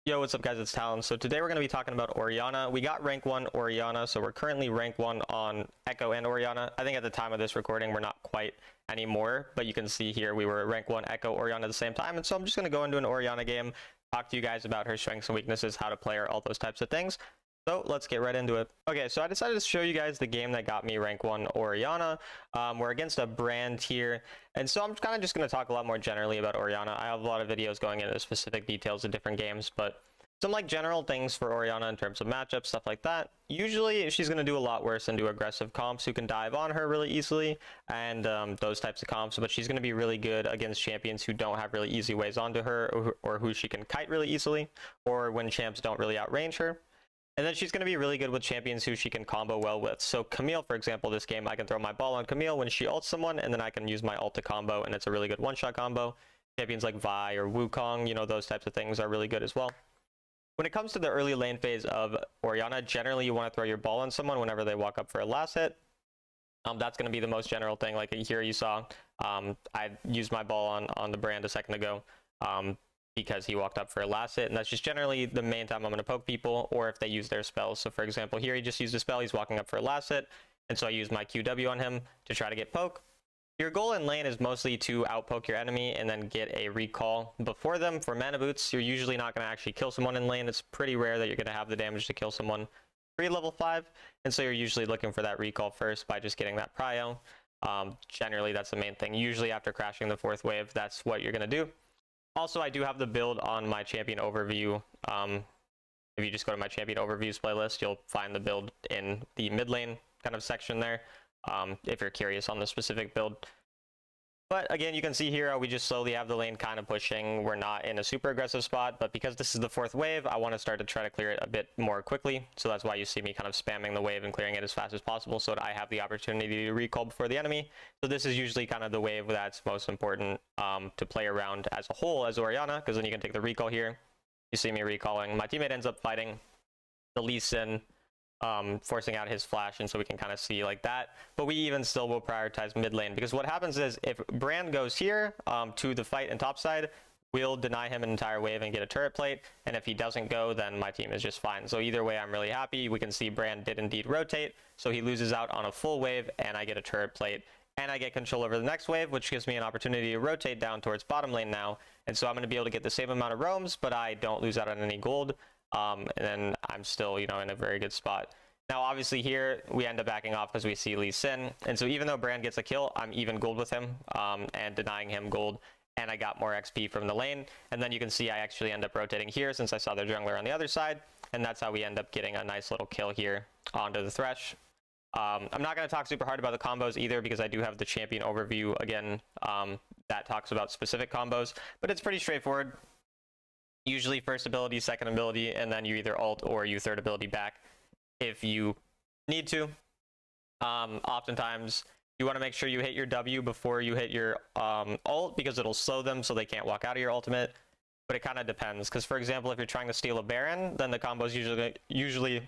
Yo, what's up guys, it's Talon. So today we're going to be talking about Orianna. We got rank 1 Orianna, so we're currently rank 1 on Echo and Orianna. I think at the time of this recording we're not quite anymore, but you can see here we were rank 1 Echo Orianna at the same time. And so I'm just going to go into an Orianna game, talk to you guys about her strengths and weaknesses, how to play her, all those types of things. So let's get right into it. Okay, so I decided to show you guys the game that got me rank 1 Orianna. We're against a brand here, and so I'm kind of just going to talk a lot more generally about Orianna. I have a lot of videos going into specific details of different games, but some like general things for Orianna in terms of matchups, stuff like that. Usually she's going to do a lot worse than do aggressive comps who can dive on her really easily, and those types of comps, but she's going to be really good against champions who don't have really easy ways onto her, or who she can kite really easily, or when champs don't really outrange her. And then she's going to be really good with champions who she can combo well with. So Camille, for example, this game, I can throw my ball on Camille when she ults someone, and then I can use my ult to combo, and it's a really good one-shot combo. Champions like Vi or Wukong, you know, those types of things are really good as well. When it comes to the early lane phase of Orianna, generally you want to throw your ball on someone whenever they walk up for a last hit. That's going to be the most general thing. Like here you saw, I used my ball on the brand a second ago. Because he walked up for a last hit, and that's just generally the main time I'm going to poke people, or if they use their spells. So for example, here he just used a spell, he's walking up for a last hit, and so I use my QW on him to try to get poke. Your goal in lane is mostly to outpoke your enemy and then get a recall before them for mana boots. You're usually not going to actually kill someone in lane. It's pretty rare that you're going to have the damage to kill someone pre-level 5, and so you're usually looking for that recall first by just getting that prio. Generally, that's the main thing. Usually after crashing the 4th wave, that's what you're going to do. Also, I do have the build on my champion overview. If you just go to my champion overviews playlist, you'll find the build in the mid lane kind of section there, if you're curious on the specific build. But again, you can see here we just slowly have the lane kind of pushing. We're not in a super aggressive spot, but because this is the 4th wave, I want to start to try to clear it a bit more quickly. So that's why you see me kind of spamming the wave and clearing it as fast as possible so that I have the opportunity to recall before the enemy. So this is usually kind of the wave that's most important to play around as a whole as Orianna, because then you can take the recall here. You see me recalling. My teammate ends up fighting the Lee Sin, forcing out his flash, and so we can kind of see like that, but we even still will prioritize mid lane, because what happens is if Brand goes here to the fight and top side, we'll deny him an entire wave and get a turret plate, and if he doesn't go, then my team is just fine. So either way, I'm really happy. We can see Brand did indeed rotate, so he loses out on a full wave, and I get a turret plate, and I get control over the next wave, which gives me an opportunity to rotate down towards bottom lane now, and so I'm going to be able to get the same amount of roams, but I don't lose out on any gold. And then I'm still, you know, in a very good spot. Now, obviously here, we end up backing off because we see Lee Sin, and so even though Brand gets a kill, I'm even gold with him, and denying him gold, and I got more XP from the lane, and then you can see I actually end up rotating here since I saw the jungler on the other side, and that's how we end up getting a nice little kill here onto the Thresh. I'm not going to talk super hard about the combos either, because I do have the champion overview again that talks about specific combos, but it's pretty straightforward. Usually first ability, second ability, and then you either ult or you third ability back if you need to. Oftentimes you want to make sure you hit your W before you hit your ult, because it'll slow them so they can't walk out of your ultimate, but it kind of depends, because for example, if you're trying to steal a Baron, then the combo is usually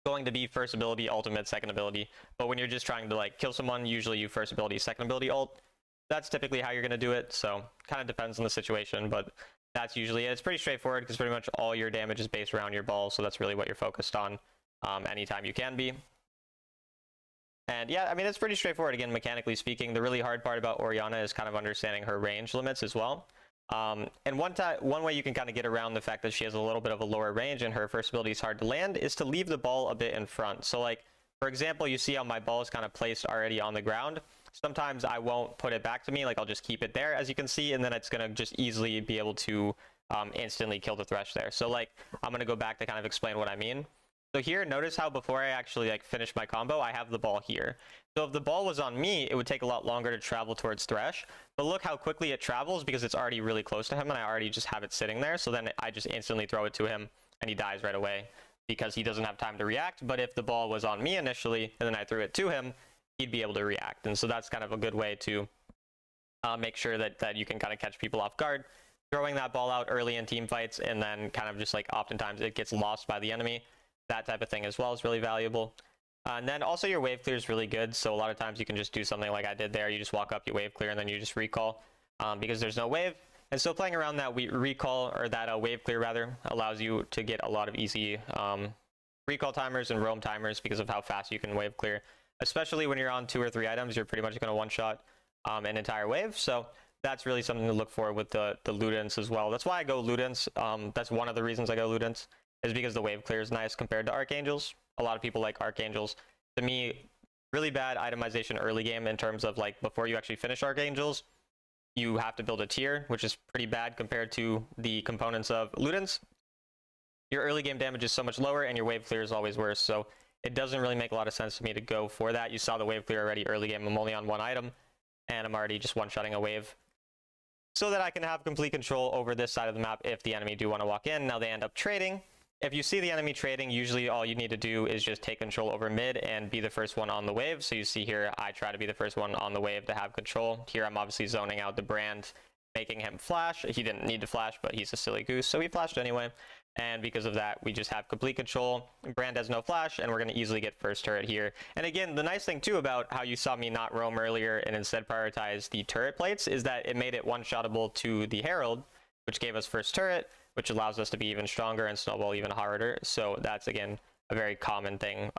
going to be first ability, ultimate, second ability, but when you're just trying to like kill someone, usually you first ability, second ability, ult. That's typically how you're going to do it, so kind of depends on the situation, but that's usually it. It's pretty straightforward because pretty much all your damage is based around your ball, so that's really what you're focused on anytime you can be. And yeah, I mean, it's pretty straightforward, again, mechanically speaking. The really hard part about Orianna is kind of understanding her range limits as well. And one way you can kind of get around the fact that she has a little bit of a lower range and her first ability is hard to land is to leave the ball a bit in front. So like, for example, you see how my ball is kind of placed already on the ground. Sometimes I won't put it back to me, like I'll just keep it there, as you can see, and then it's going to just easily be able to instantly kill the Thresh there. So like, I'm going to go back to kind of explain what I mean. So here, notice how before I actually like finish my combo, I have the ball here. So if the ball was on me, it would take a lot longer to travel towards Thresh, but look how quickly it travels because it's already really close to him and I already just have it sitting there. So then I just instantly throw it to him and he dies right away because he doesn't have time to react. But if the ball was on me initially and then I threw it to him, he'd be able to react. And so that's kind of a good way to make sure that you can kind of catch people off guard. Throwing that ball out early in team fights, and then kind of just like oftentimes it gets lost by the enemy. That type of thing as well is really valuable. And then also your wave clear is really good. So a lot of times you can just do something like I did there. You just walk up, you wave clear, and then you just recall because there's no wave. And so playing around that recall, or that wave clear rather, allows you to get a lot of easy recall timers and roam timers because of how fast you can wave clear. Especially when you're on 2 or 3 items, you're pretty much going to one-shot an entire wave. So that's really something to look for with the Ludens as well. That's why I go Ludens. That's one of the reasons I go Ludens, is because the wave clear is nice compared to Archangels. A lot of people like Archangels. To me, really bad itemization early game in terms of like before you actually finish Archangels, you have to build a tier, which is pretty bad compared to the components of Ludens. Your early game damage is so much lower and your wave clear is always worse. So it doesn't really make a lot of sense to me to go for that. You saw the wave clear already early game. I'm only on 1 item and I'm already just one-shotting a wave so that I can have complete control over this side of the map if the enemy do want to walk in. Now they end up trading. If you see the enemy trading, usually all you need to do is just take control over mid and be the first one on the wave. So you see here, I try to be the first one on the wave to have control. Here I'm obviously zoning out the Brand, making him flash. He didn't need to flash, but he's a silly goose, so he flashed anyway. And because of that, we just have complete control. Brand has no flash, and we're going to easily get first turret here. And again, the nice thing too about how you saw me not roam earlier and instead prioritize the turret plates is that it made it one-shottable to the Herald, which gave us first turret, which allows us to be even stronger and snowball even harder. So that's, again, a very common thing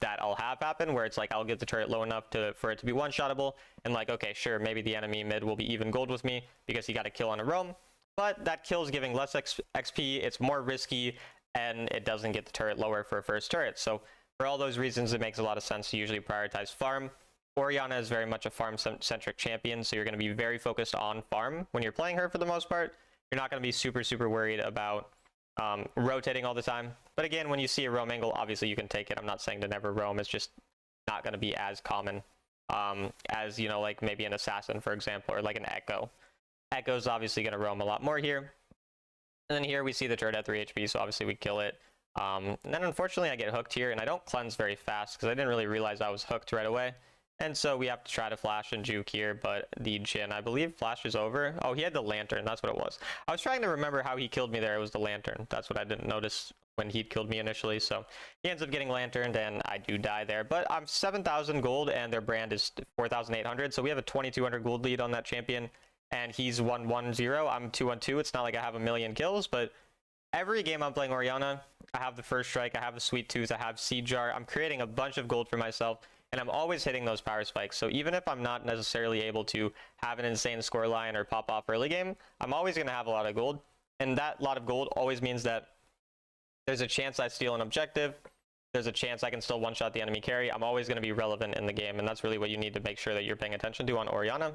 that I'll have happen, where it's like I'll get the turret low enough for it to be one-shottable, and like, okay, sure, maybe the enemy mid will be even gold with me because he got a kill on a roam, but that kill is giving less XP, it's more risky, and it doesn't get the turret lower for a first turret. So for all those reasons, it makes a lot of sense to usually prioritize farm. Orianna is very much a farm-centric champion, so you're going to be very focused on farm when you're playing her for the most part. You're not going to be super worried about rotating all the time. But again, when you see a roam angle, obviously you can take it. I'm not saying to never roam. It's just not going to be as common as, you know, like maybe an assassin, for example, or like an Echo. Echo's obviously going to roam a lot more here. And then here we see the turret at 3 HP, so obviously we kill it. And then unfortunately I get hooked here, and I don't cleanse very fast because I didn't really realize I was hooked right away. And so we have to try to flash and juke here, but the Jhin, I believe, flashes over. Oh, he had the lantern. That's what it was. I was trying to remember how he killed me there. It was the lantern. That's what I didn't notice when he'd killed me initially. So he ends up getting lanterned, and I do die there. But I'm 7,000 gold, and their Brand is 4,800. So we have a 2,200 gold lead on that champion, and he's 1-1-0. I'm 2-1-2. It's not like I have a million kills, but every game I'm playing Orianna, I have the first strike, I have the sweet tooth, I have seed jar. I'm creating a bunch of gold for myself. And I'm always hitting those power spikes. So even if I'm not necessarily able to have an insane score line or pop off early game, I'm always going to have a lot of gold. And that lot of gold always means that there's a chance I steal an objective. There's a chance I can still one-shot the enemy carry. I'm always going to be relevant in the game. And that's really what you need to make sure that you're paying attention to on Orianna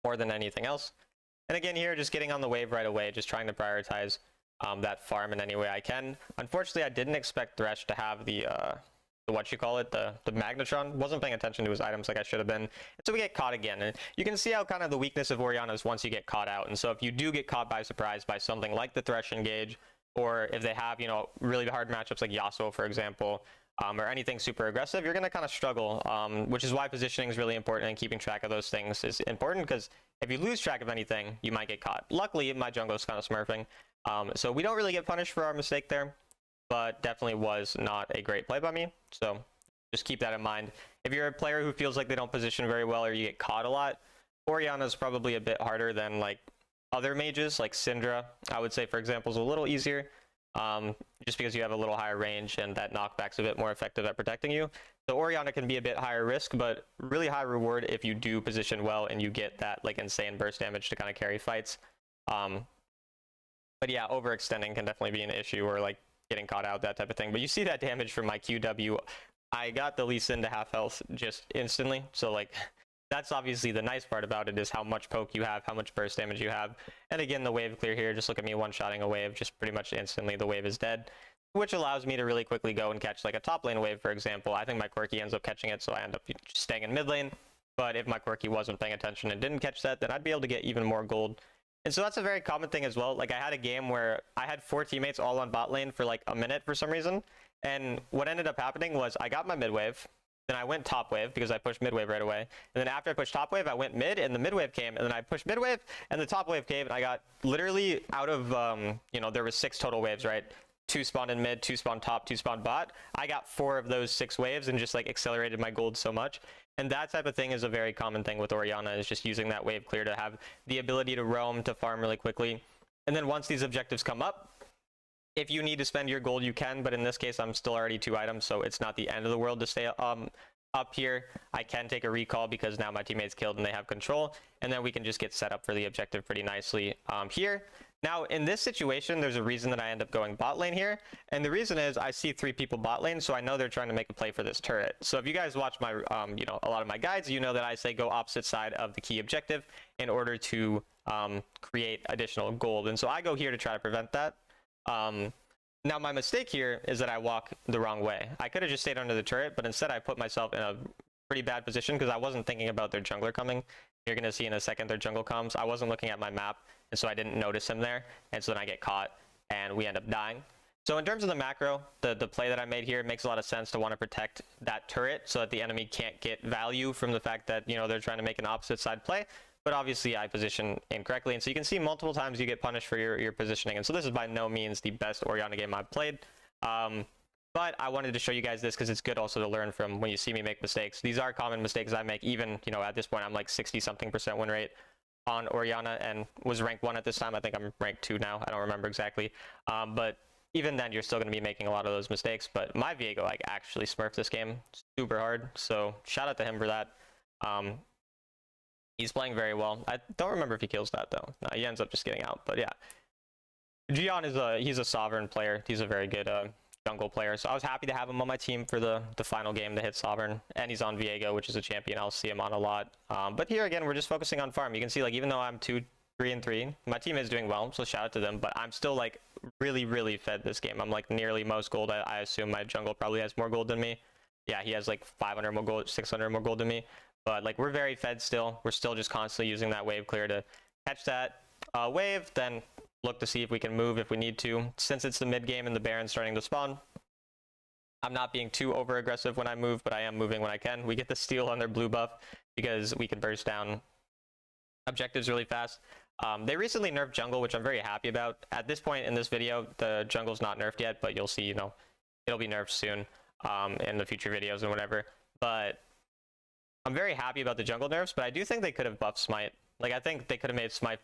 more than anything else. And again, here, just getting on the wave right away, just trying to prioritize that farm in any way I can. Unfortunately, I didn't expect Thresh to have the Magnetron. Wasn't paying attention to his items like I should have been. And so we get caught again. And you can see how kind of the weakness of Orianna is once you get caught out. And so if you do get caught by surprise by something like the Thresh engage, or if they have, you know, really hard matchups like Yasuo, for example, or anything super aggressive, you're going to kind of struggle, which is why positioning is really important, and keeping track of those things is important, because if you lose track of anything, you might get caught. Luckily, my jungle is kind of smurfing, so we don't really get punished for our mistake there. But definitely was not a great play by me. So just keep that in mind. If you're a player who feels like they don't position very well or you get caught a lot, Orianna is probably a bit harder than like other mages, like Syndra, I would say, for example, is a little easier. Just because you have a little higher range and that knockback's a bit more effective at protecting you. So Orianna can be a bit higher risk, but really high reward if you do position well and you get that like insane burst damage to kind of carry fights. But yeah, overextending can definitely be an issue, or like getting caught out, that type of thing. But you see that damage from my QW. I got the Lee Sin to half health just instantly. So like, that's obviously the nice part about it, is how much poke you have, how much burst damage you have. And again, the wave clear here, just look at me one-shotting a wave, just pretty much instantly the wave is dead, which allows me to really quickly go and catch like a top lane wave, for example. I think my Quirky ends up catching it, so I end up just staying in mid lane. But if my Quirky wasn't paying attention and didn't catch that, then I'd be able to get even more gold. And so that's a very common thing as well. Like, I had a game where I had 4 teammates all on bot lane for like a minute for some reason. And what ended up happening was I got my mid wave, then I went top wave because I pushed mid wave right away. And then after I pushed top wave, I went mid and the mid wave came. And then I pushed mid wave and the top wave came. And I got literally out of, you know, there was 6 total waves, right? 2 spawned in mid, 2 spawned top, 2 spawned bot. I got 4 of those 6 waves and just like accelerated my gold so much. And that type of thing is a very common thing with Orianna, is just using that wave clear to have the ability to roam, to farm really quickly. And then once these objectives come up, if you need to spend your gold, you can, but in this case, I'm still already 2 items, so it's not the end of the world to stay up here. I can take a recall because now my teammate's killed and they have control, and then we can just get set up for the objective pretty nicely here. Now, in this situation, there's a reason that I end up going bot lane here, and the reason is I see 3 people bot lane, so I know they're trying to make a play for this turret. So if you guys watch my, you know, a lot of my guides, you know that I say go opposite side of the key objective in order to create additional gold, and so I go here to try to prevent that. Now, my mistake here is that I walk the wrong way. I could have just stayed under the turret, but instead I put myself in a pretty bad position because I wasn't thinking about their jungler coming. You're going to see in a second their jungle comes. I wasn't looking at my map, and so I didn't notice him there, and so then I get caught, and we end up dying. So in terms of the macro, the play that I made here makes a lot of sense to want to protect that turret so that the enemy can't get value from the fact that, you know, they're trying to make an opposite side play. But obviously I position incorrectly, and so you can see multiple times you get punished for your positioning, and so this is by no means the best Orianna game I've played. But I wanted to show you guys this because it's good also to learn from when you see me make mistakes. These are common mistakes I make. Even, you know, at this point I'm like 60-something% win rate on Orianna and was rank 1 at this time. I think I'm rank 2 now. I don't remember exactly. But even then you're still going to be making a lot of those mistakes. But my Viego like actually smurfed this game super hard, so shout out to him for that. He's playing very well. I don't remember if he kills that though. No, he ends up just getting out. But yeah, Gian is he's a sovereign player. He's a very good jungle player. So I was happy to have him on my team for the final game to hit sovereign. And he's on Viego, which is a champion I'll see him on a lot. But here again, we're just focusing on farm. You can see like even though I'm 2-3-3, my team is doing well. So shout out to them. But I'm still like really fed this game. I'm like nearly most gold. I assume my jungle probably has more gold than me. Yeah, he has like 500 more gold, 600 more gold than me. But like we're very fed still. We're still just constantly using that wave clear to catch that wave, then look to see if we can move if we need to. Since it's the mid game and the Baron's starting to spawn, I'm not being too over aggressive when I move, but I am moving when I can. We get the steal on their blue buff because we can burst down objectives really fast. They recently nerfed jungle, which I'm very happy about. At this point in this video, the jungle's not nerfed yet, but you'll see, you know, it'll be nerfed soon in the future videos and whatever. But I'm very happy about the jungle nerfs, but I do think they could have buffed Smite. Like, I think they could have made Smite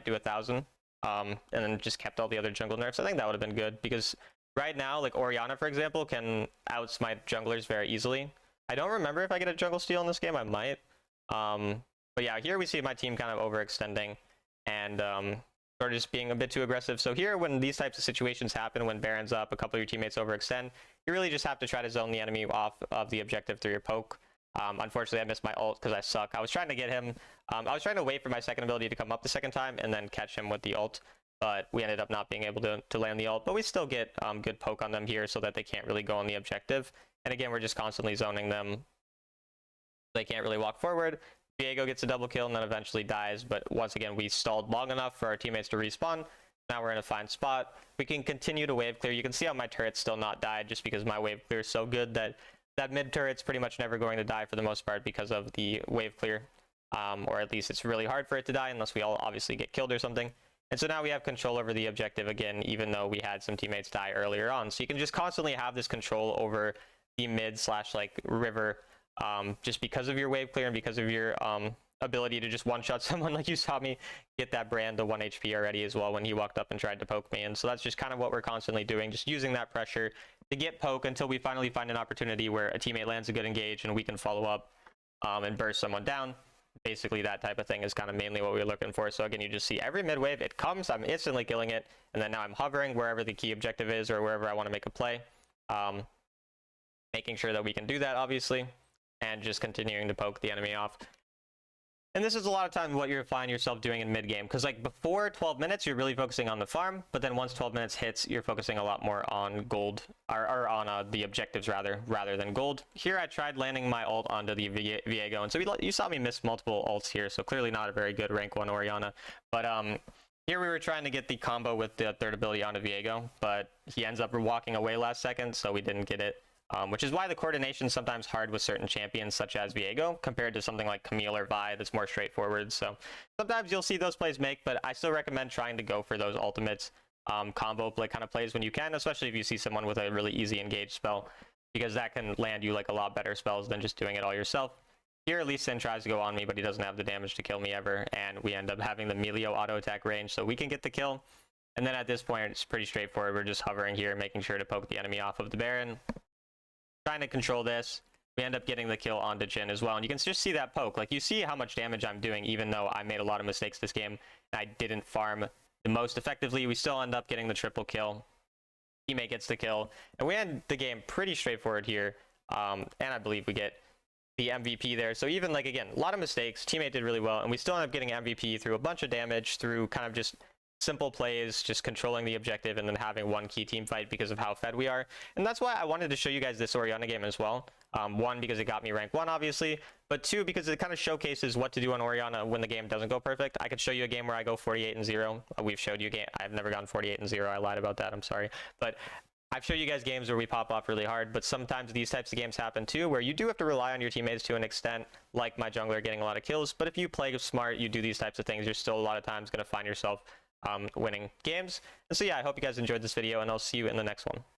do 1,000, and then just kept all the other jungle nerfs. I think that would have been good, because right now, like, Orianna, for example, can outsmite junglers very easily. I don't remember if I get a jungle steal in this game. I might. But yeah, here we see my team kind of overextending and sort of just being a bit too aggressive. So here, when these types of situations happen, when Baron's up, a couple of your teammates overextend, you really just have to try to zone the enemy off of the objective through your poke. Unfortunately, I missed my ult because I suck. I was trying to get him. I was trying to wait for my second ability to come up the second time and then catch him with the ult. But we ended up not being able to land the ult. But we still get good poke on them here so that they can't really go on the objective. And again, we're just constantly zoning them. They can't really walk forward. Viego gets a double kill and then eventually dies. But once again, we stalled long enough for our teammates to respawn. Now we're in a fine spot. We can continue to wave clear. You can see how my turret's still not died just because my wave clear is so good that mid turret's pretty much never going to die for the most part because of the wave clear. Or at least it's really hard for it to die unless we all obviously get killed or something. And so now we have control over the objective again, even though we had some teammates die earlier on. So you can just constantly have this control over the mid / like river, just because of your wave clear and because of your ability to just one-shot someone. Like you saw me get that Brand to 1 HP already as well when he walked up and tried to poke me. And so that's just kind of what we're constantly doing, just using that pressure to get poke until we finally find an opportunity where a teammate lands a good engage and we can follow up and burst someone down. Basically that type of thing is kind of mainly what we're looking for. So again, you just see every mid wave, it comes, I'm instantly killing it, and then now I'm hovering wherever the key objective is or wherever I want to make a play. Making sure that we can do that, obviously, and just continuing to poke the enemy off. And this is a lot of times what you're finding yourself doing in mid-game, because like before 12 minutes, you're really focusing on the farm, but then once 12 minutes hits, you're focusing a lot more on gold, or on the objectives rather than gold. Here I tried landing my ult onto the Viego, and so you saw me miss multiple ults here, so clearly not a very good rank 1 Orianna. But here we were trying to get the combo with the third ability onto Viego, but he ends up walking away last second, so we didn't get it. Which is why the coordination is sometimes hard with certain champions such as Viego compared to something like Camille or Vi that's more straightforward. So sometimes you'll see those plays make, but I still recommend trying to go for those ultimates combo play kind of plays when you can, especially if you see someone with a really easy engage spell, because that can land you like a lot better spells than just doing it all yourself. Here, Lee Sin tries to go on me, but he doesn't have the damage to kill me ever, and we end up having the Melio auto attack range, so we can get the kill. And then at this point, it's pretty straightforward. We're just hovering here, making sure to poke the enemy off of the Baron, trying to control this. We end up getting the kill onto Jhin as well, and you can just see that poke. Like, you see how much damage I'm doing, even though I made a lot of mistakes this game, and I didn't farm the most effectively. We still end up getting the triple kill. Teammate gets the kill, and we end the game pretty straightforward here, and I believe we get the MVP there. So even, like, again, a lot of mistakes, teammate did really well, and we still end up getting MVP through a bunch of damage, through kind of just simple plays, just controlling the objective, and then having one key team fight because of how fed we are. And that's why I wanted to show you guys this Orianna game as well. One, because it got me rank 1, obviously, but 2, because it kind of showcases what to do on Orianna when the game doesn't go perfect. I could show you a game where I go 48-0. We've showed you a game. I've never gone 48-0. I lied about that. I'm sorry. But I've showed you guys games where we pop off really hard, but sometimes these types of games happen too, where you do have to rely on your teammates to an extent, like my jungler getting a lot of kills. But if you play smart, you do these types of things, you're still a lot of times going to find yourself winning games. And so yeah, I hope you guys enjoyed this video, and I'll see you in the next one.